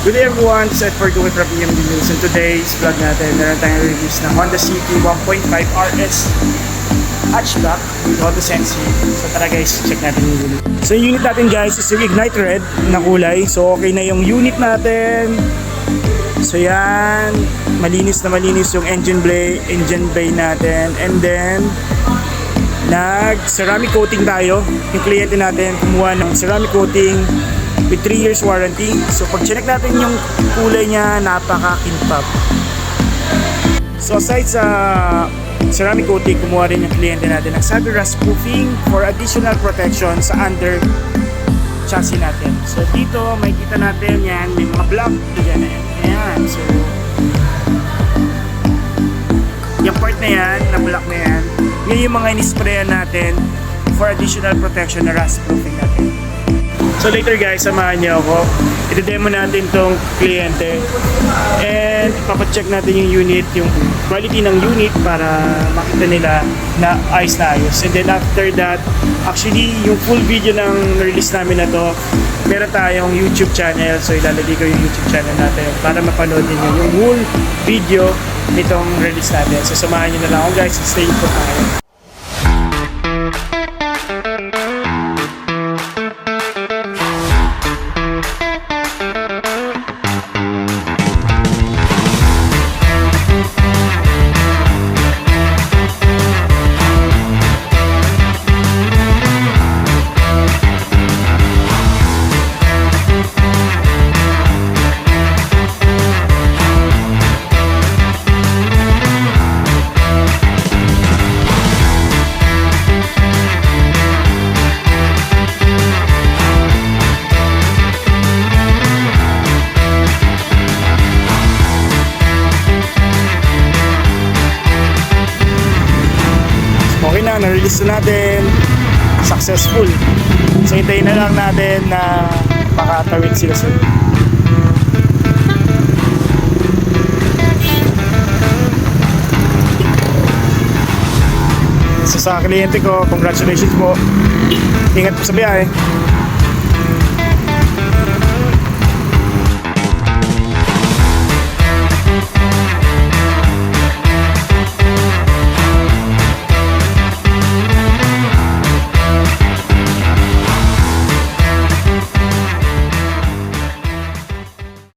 Good day everyone, this is Ed Forgoy from EMD News. And today's vlog natin, meron tayong release na Honda City 1.5 RS hatchback with Honda Sensei. So tara guys, check natin yung unit. So yung unit natin guys is yung Ignite Red na kulay. So okay na yung unit natin. So yan, malinis na malinis yung engine bay natin. And then nag-ceramic coating tayo. Yung kliyente natin kumuha ng ceramic coating with 3 years warranty. So pag check natin yung kulay niya, napaka-kinpap. So aside sa ceramic coating, kumuha rin yung kliyente natin ng Savvy Rust Proofing for additional protection sa under chassis natin. So dito may kita natin yan, may mga block dyan na yan. Ayan. So yung part na yan, na block na yan, yun yung mga in-sprayan natin for additional protection na rust proofing natin. So later guys, samahan niyo ako. I-demo natin tong kliyente and papacheck natin yung unit, yung quality ng unit para makita nila na ayos na ayos. And then after that, actually yung full video ng release namin na to, meron tayong YouTube channel. So ilalagay ko yung YouTube channel natin para mapanood niyo yung whole video nitong release natin. So samahan niyo na lang ako guys, stay po tayo. Okay na, na-release na natin, successful. So hintayin na lang natin na makatawid sila sa So sa kliyente ko, congratulations po. Ingat po sa biyahe.